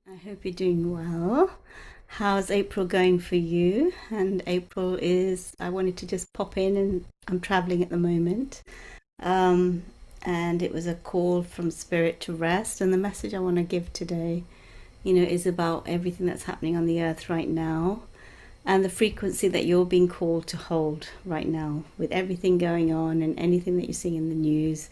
I hope you're doing well. How's April going for you? And April is, I wanted to just pop in, and I'm traveling at the moment. Um, and it was a call from Spirit to rest. And the message I want to give today, is about everything that's happening on the earth right now and the frequency that you're being called to hold right now with everything going on and anything that you're seeing in the news.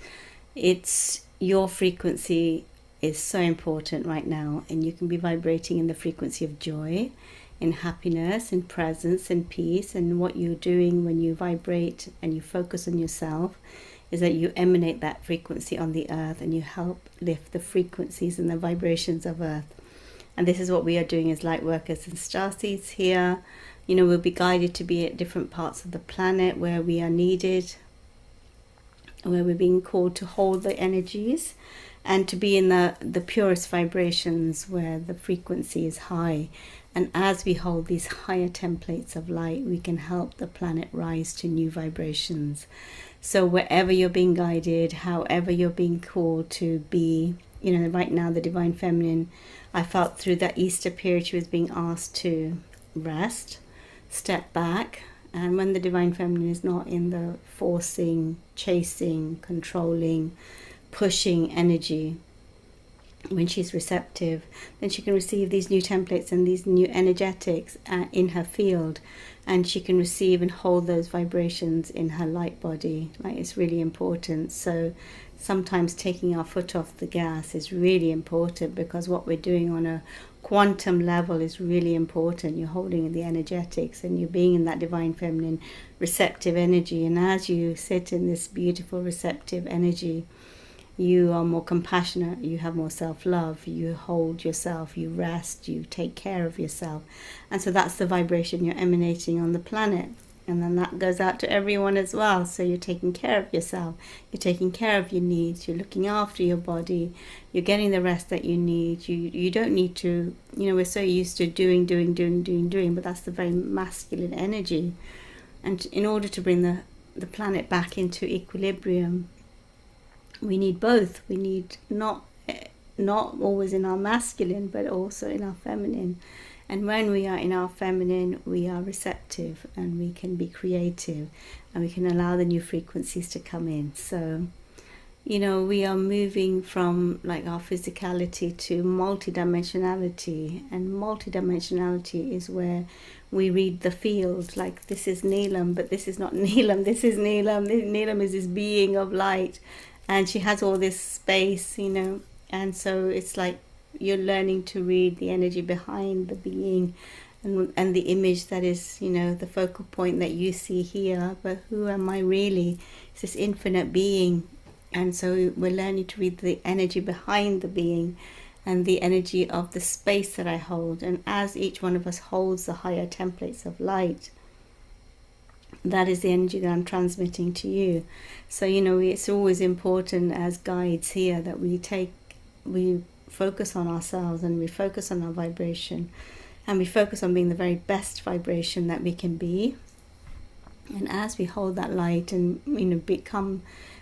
It's your frequency is so important right now, and you can be vibrating in the frequency of joy, in happiness, in presence, in peace. And what you're doing when you vibrate and you focus on yourself is that you emanate that frequency on the earth, and you help lift the frequencies and the vibrations of earth. And this is what we are doing as light workers and starseeds here. We'll be guided to be at different parts of the planet where we are needed, where we're being called to hold the energies and to be in the purest vibrations where the frequency is high. And as we hold these higher templates of light, we can help the planet rise to new vibrations. So wherever you're being guided, however you're being called to be, right now the Divine Feminine, I felt through that Easter period she was being asked to rest, step back. And when the Divine Feminine is not in the forcing, chasing, controlling, pushing energy, when she's receptive, then she can receive these new templates and these new energetics in her field, and she can receive and hold those vibrations in her light body. Like, it's really important. So sometimes taking our foot off the gas is really important, because what we're doing on a quantum level is really important. You're holding the energetics and you're being in that Divine Feminine receptive energy, and as you sit in this beautiful receptive energy, you are more compassionate, you have more self-love, you hold yourself, you rest, you take care of yourself. And so that's the vibration you're emanating on the planet. And then that goes out to everyone as well. So you're taking care of yourself, you're taking care of your needs, you're looking after your body, you're getting the rest that you need. You don't need to, we're so used to doing, but that's the very masculine energy. And in order to bring the planet back into equilibrium, we need both. We need not always in our masculine, but also in our feminine. And when we are in our feminine, we are receptive and we can be creative, and we can allow the new frequencies to come in. So, we are moving from like our physicality to multidimensionality, and multidimensionality is where we read the field. Like, this is Neelam, but this is not Neelam. This is Neelam. Neelam is this being of light, and she has all this space, and so it's like you're learning to read the energy behind the being, and the image that is, the focal point that you see here. But who am I really? It's this infinite being. And so we're learning to read the energy behind the being and the energy of the space that I hold. And as each one of us holds the higher templates of light, that is the energy that I'm transmitting to you. So, it's always important as guides here that we focus on ourselves, and we focus on our vibration, and we focus on being the very best vibration that we can be. And as we hold that light and, become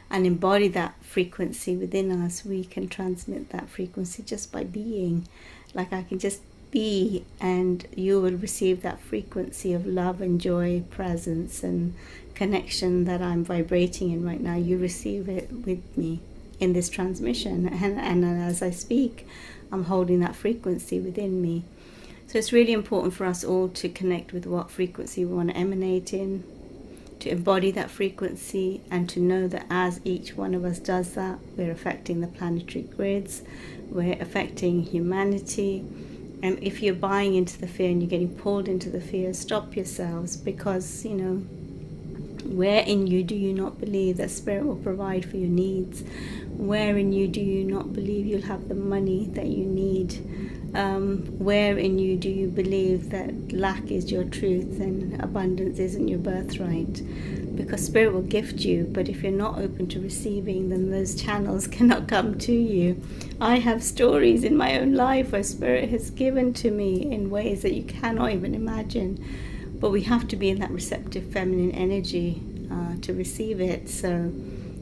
and embody that frequency within us, we can transmit that frequency just by being. Like, I can just be, and you will receive that frequency of love and joy, presence and connection that I'm vibrating in right now. You receive it with me in this transmission, and as I speak, I'm holding that frequency within me. So it's really important for us all to connect with what frequency we want to emanate in, to embody that frequency, and to know that as each one of us does that, we're affecting the planetary grids, we're affecting humanity. And if you're buying into the fear and you're getting pulled into the fear, stop yourselves, because, where in you do you not believe that Spirit will provide for your needs? Where in you do you not believe you'll have the money that you need? Where in you do you believe that lack is your truth and abundance isn't your birthright? Because Spirit will gift you, but if you're not open to receiving, then those channels cannot come to you. I have stories in my own life where Spirit has given to me in ways that you cannot even imagine. But we have to be in that receptive feminine energy to receive it. So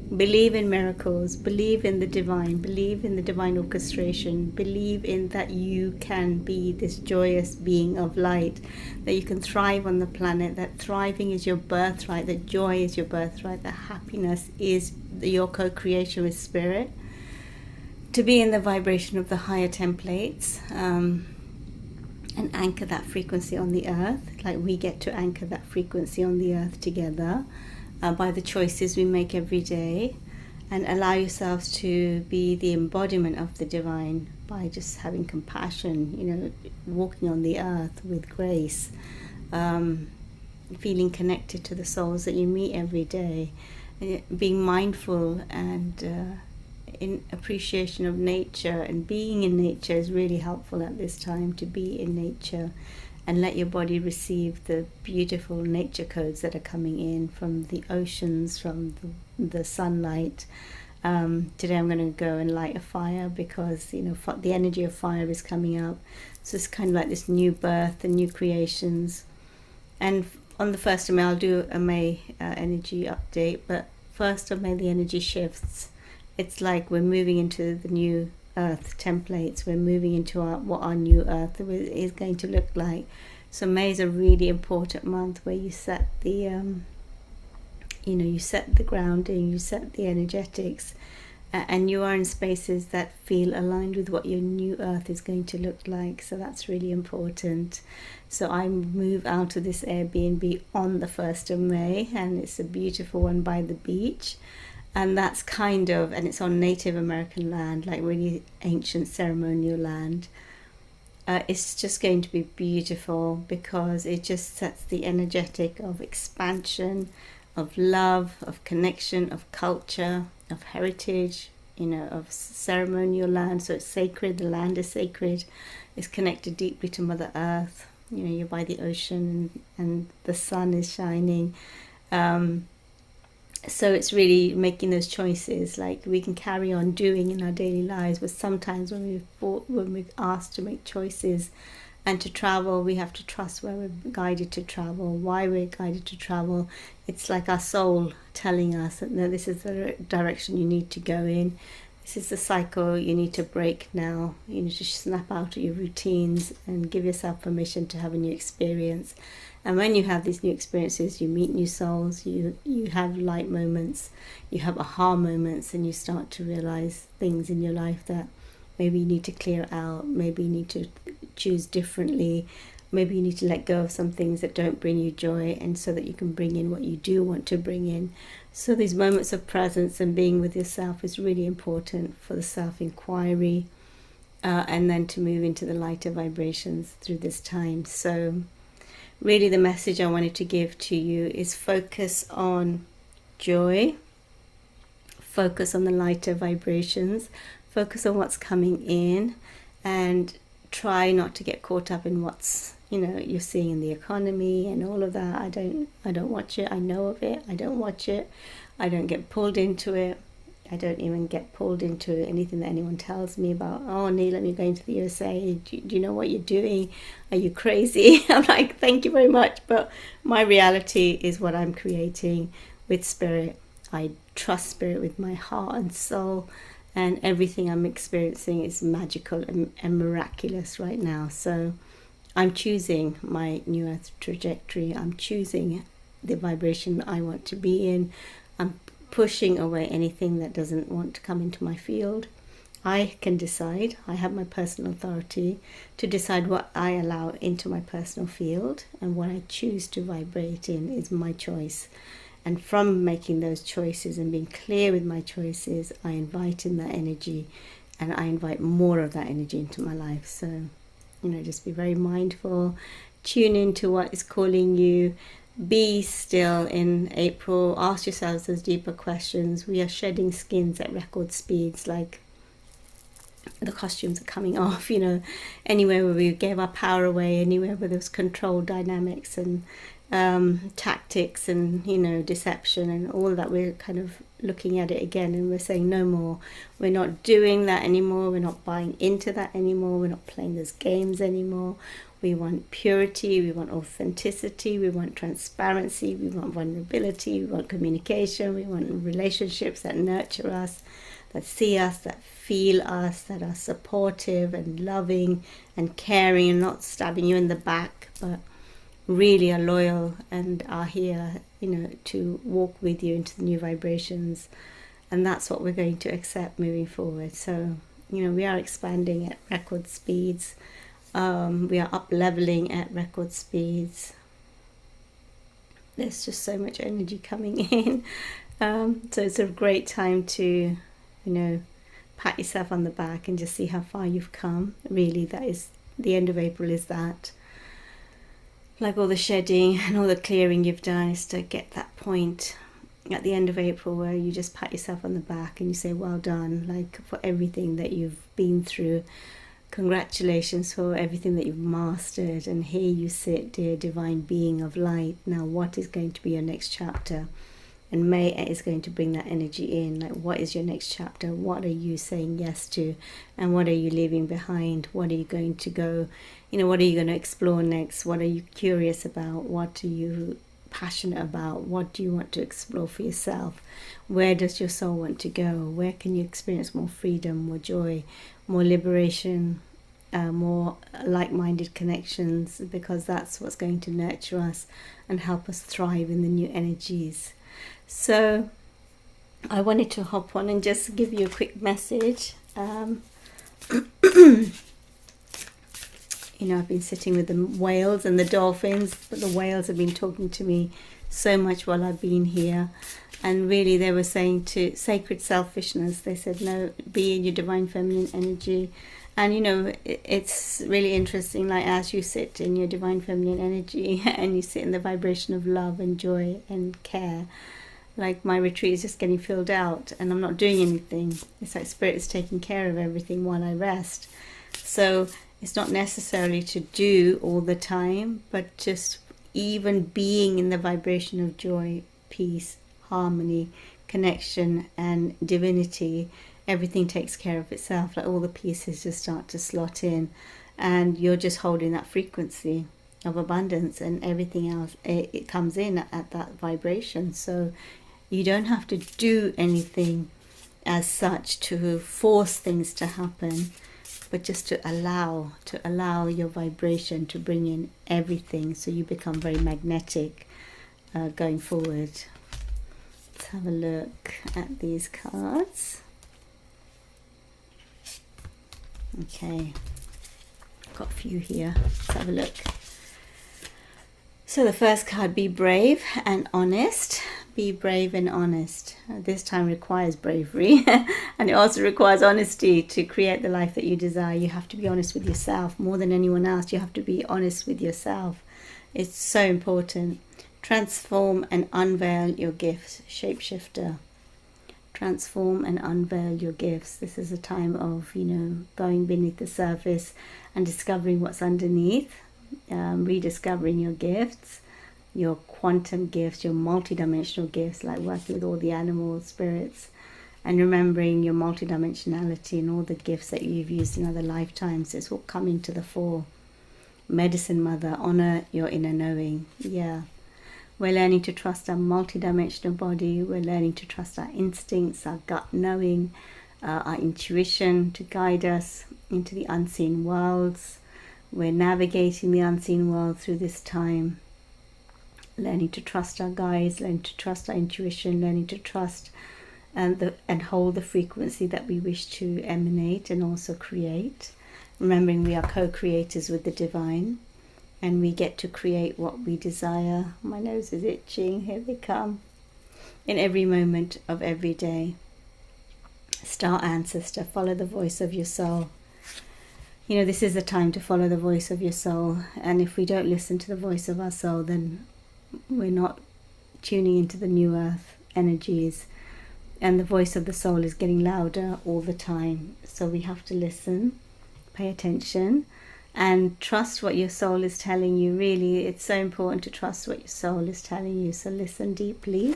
Believe in miracles, believe in the divine orchestration, believe in that you can be this joyous being of light, that you can thrive on the planet, that thriving is your birthright, that joy is your birthright, that happiness is your co-creation with spirit. To be in the vibration of the higher templates, and anchor that frequency on the earth, like we get to anchor that frequency on the earth together. By the choices we make every day, and allow yourselves to be the embodiment of the divine by just having compassion, walking on the earth with grace, feeling connected to the souls that you meet every day, being mindful and in appreciation of nature, and being in nature is really helpful at this time, to be in nature and let your body receive the beautiful nature codes that are coming in from the oceans, from the sunlight. Today I'm going to go and light a fire because, the energy of fire is coming up. So it's kind of like this new birth and new creations. And on the 1st of May, I'll do a May energy update. But 1st of May, the energy shifts. It's like we're moving into the new earth templates. We're moving into what our new earth is going to look like. So May is a really important month where you set the you set the grounding, you set the energetics, and you are in spaces that feel aligned with what your new earth is going to look like. So that's really important. So I move out of this Airbnb on the 1st of May, and it's a beautiful one by the beach. And that's and it's on Native American land, like really ancient ceremonial land. It's just going to be beautiful because it just sets the energetic of expansion, of love, of connection, of culture, of heritage, of ceremonial land. So it's sacred, the land is sacred, it's connected deeply to Mother Earth. You're by the ocean and the sun is shining. So it's really making those choices, like we can carry on doing in our daily lives, but sometimes when we're asked to make choices and to travel, we have to trust where we're guided to travel, why we're guided to travel. It's like our soul telling us that no, this is the direction you need to go in. This is the cycle you need to break now. You need to snap out of your routines and give yourself permission to have a new experience. And when you have these new experiences, you meet new souls, you have light moments, you have aha moments, and you start to realize things in your life that maybe you need to clear out, maybe you need to choose differently, maybe you need to let go of some things that don't bring you joy, and so that you can bring in what you do want to bring in. So these moments of presence and being with yourself is really important for the self-inquiry, and then to move into the lighter vibrations through this time. So really the message I wanted to give to you is focus on joy, focus on the lighter vibrations, focus on what's coming in, and try not to get caught up in what's you're seeing in the economy and all of that. I don't watch it. I know of it. I don't watch it. I don't get pulled into it. I don't even get pulled into anything that anyone tells me about. Oh, Neela, you're going to the USA. Do you know what you're doing? Are you crazy? I'm like, thank you very much. But my reality is what I'm creating with spirit. I trust spirit with my heart and soul. And everything I'm experiencing is magical and miraculous right now. So I'm choosing my new earth trajectory. I'm choosing the vibration I want to be in. I'm pushing away anything that doesn't want to come into my field. I can decide. I have my personal authority to decide what I allow into my personal field, and what I choose to vibrate in is my choice. And from making those choices and being clear with my choices, I invite in that energy, and I invite more of that energy into my life. So, just be very mindful, tune into what is calling you. Be still in April. Ask yourselves those deeper questions. We are shedding skins at record speeds, like the costumes are coming off, anywhere where we gave our power away, anywhere where there was control dynamics and tactics and deception and all of that. We're kind of looking at it again, and we're saying no more. We're not doing that anymore. We're not buying into that anymore. We're not playing those games anymore. We want purity, we want authenticity, we want transparency, we want vulnerability, we want communication, we want relationships that nurture us, that see us, that feel us, that are supportive and loving and caring and not stabbing you in the back, but really are loyal and are here, to walk with you into the new vibrations. And that's what we're going to accept moving forward. So, we are expanding at record speeds. We are up leveling at record speeds. There's just so much energy coming in. So it's a great time to, pat yourself on the back and just see how far you've come. Really, that is the end of April, is that. Like all the shedding and all the clearing you've done is to get that point at the end of April where you just pat yourself on the back and you say, well done, like for everything that you've been through. Congratulations for everything that you've mastered, and here you sit, dear divine being of light. Now what is going to be your next chapter? And May is going to bring that energy in. Like, what is your next chapter? What are you saying yes to? And what are you leaving behind? What are you going to go, what are you going to explore next? What are you curious about? What are you passionate about? What do you want to explore for yourself? Where does your soul want to go? Where can you experience more freedom, more joy, more liberation, more like-minded connections? Because that's what's going to nurture us and help us thrive in the new energies. So I wanted to hop on and just give you a quick message. I've been sitting with the whales and the dolphins, but the whales have been talking to me so much while I've been here. And really they were saying to sacred selfishness, they said, no, be in your divine feminine energy. And it's really interesting, like as you sit in your divine feminine energy and you sit in the vibration of love and joy and care, like my retreat is just getting filled out and I'm not doing anything. It's like Spirit is taking care of everything while I rest. So it's not necessarily to do all the time, but just even being in the vibration of joy, peace, harmony, connection and divinity, everything takes care of itself. Like all the pieces just start to slot in and you're just holding that frequency of abundance, and everything else, it comes in at that vibration. So you don't have to do anything as such to force things to happen, but just to allow your vibration to bring in everything, so you become very magnetic going forward. Let's have a look at these cards. Okay, got a few here. Let's have a look. So the first card, be brave and honest. Be brave and honest. This time requires bravery and it also requires honesty to create the life that you desire. You have to be honest with yourself more than anyone else. You have to be honest with yourself. It's so important. Transform and unveil your gifts. Shapeshifter. Transform and unveil your gifts. This is a time of, going beneath the surface and discovering what's underneath. Rediscovering your gifts, your quantum gifts, your multidimensional gifts, like working with all the animal spirits, and remembering your multidimensionality and all the gifts that you've used in other lifetimes. It's all coming to the fore. Medicine Mother, honor your inner knowing. Yeah, we're learning to trust our multidimensional body. We're learning to trust our instincts, our gut knowing, our intuition to guide us into the unseen worlds. We're navigating the unseen world through this time, learning to trust our guides, learning to trust our intuition, learning to trust and hold the frequency that we wish to emanate and also create. Remembering we are co-creators with the divine and we get to create what we desire. My nose is itching, here they come. In every moment of every day. Star Ancestor, follow the voice of your soul. This is the time to follow the voice of your soul. And if we don't listen to the voice of our soul, then we're not tuning into the new earth energies. And the voice of the soul is getting louder all the time. So we have to listen, pay attention, and trust what your soul is telling you. Really, it's so important to trust what your soul is telling you. So listen deeply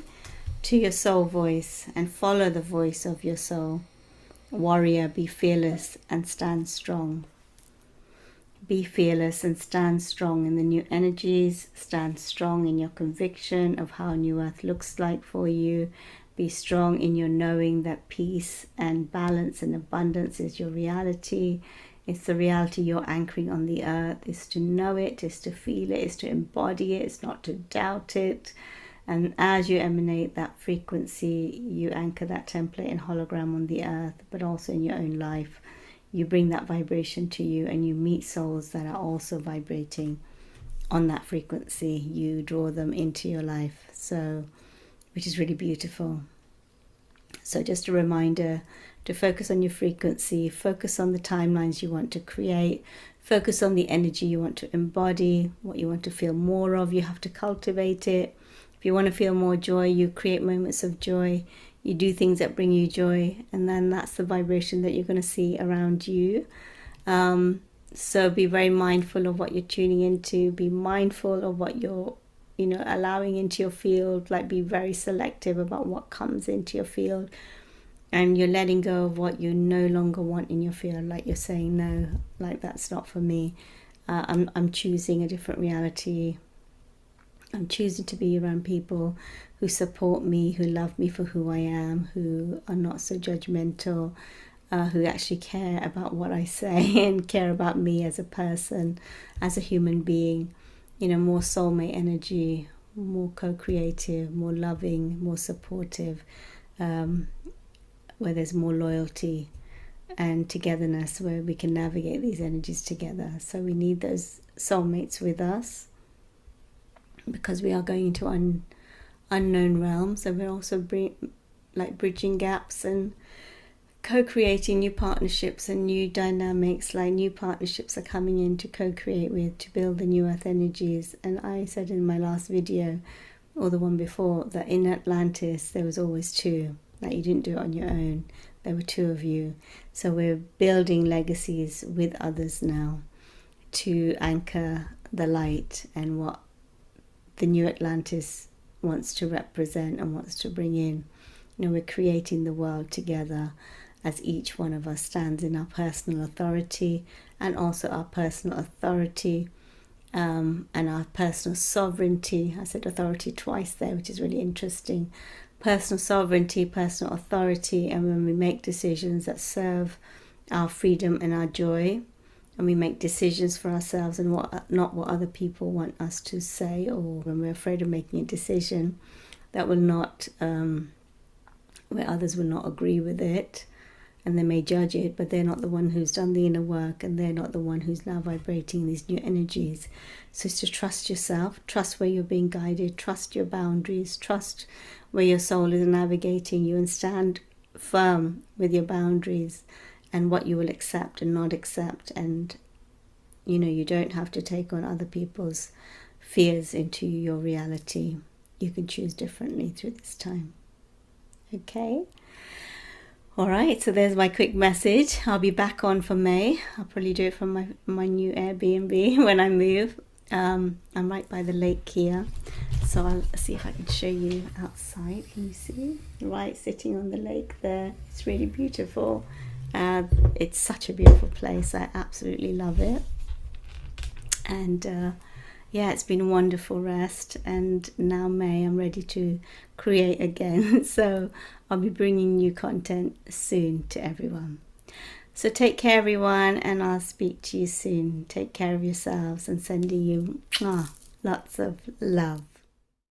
to your soul voice and follow the voice of your soul. Warrior, be fearless and stand strong. be fearless and stand strong in the new energies. Stand strong in your conviction of how New Earth looks like for you. Be strong in your knowing that peace and balance and abundance is your reality. It's the reality you're anchoring on the earth. It's to know it, it's to feel it, it's to embody it, it's not to doubt it. And as you emanate that frequency, you anchor that template and hologram on the earth, but also in your own life. You bring that vibration to you, and you meet souls that are also vibrating on that frequency. You draw them into your life, so which is really beautiful. So just a reminder to focus on your frequency, focus on the timelines you want to create, focus on the energy you want to embody, what you want to feel more of. You have to cultivate it. If you want to feel more joy, you create moments of joy. You do things that bring you joy, and then that's the vibration that you're going to see around you. So be very mindful of what you're tuning into. Be mindful of what you're, allowing into your field. Like, be very selective about what comes into your field, and you're letting go of what you no longer want in your field. Like, you're saying no, like, that's not for me. I'm choosing a different reality. I'm choosing to be around people who support me, who love me for who I am, who are not so judgmental, who actually care about what I say and care about me as a person, as a human being. More soulmate energy, more co-creative, more loving, more supportive, where there's more loyalty and togetherness, where we can navigate these energies together. So we need those soulmates with us, because we are going into unknown realms, and we're also bridging gaps and co-creating new partnerships and new dynamics. Like, new partnerships are coming in to co-create with, to build the new earth energies. And I said in my last video, or the one before, that in Atlantis there was always two. Like, you didn't do it on your own, there were two of you. So we're building legacies with others now to anchor the light and what the new Atlantis wants to represent and wants to bring in. We're creating the world together, as each one of us stands in our personal authority, and also our personal authority and our personal sovereignty. I said authority twice there, which is really interesting. Personal sovereignty, personal authority, and when we make decisions that serve our freedom and our joy, and we make decisions for ourselves and not what other people want us to say, or when we're afraid of making a decision that will not, where others will not agree with it, and they may judge it, but they're not the one who's done the inner work, and they're not the one who's now vibrating these new energies. So it's to trust yourself, trust where you're being guided, trust your boundaries, trust where your soul is navigating you, and stand firm with your boundaries and what you will accept and not accept. And you don't have to take on other people's fears into your reality. You can choose differently through this time. Okay, all right, so there's my quick message. I'll be back on for May. I'll probably do it from my new Airbnb when I move. I'm right by the lake here, so I'll see if I can show you outside. Can you see? Right, sitting on the lake there. It's really beautiful. It's such a beautiful place. I absolutely love it. And it's been a wonderful rest. And now May, I'm ready to create again. So I'll be bringing new content soon to everyone. So take care, everyone, and I'll speak to you soon. Take care of yourselves, and sending you lots of love.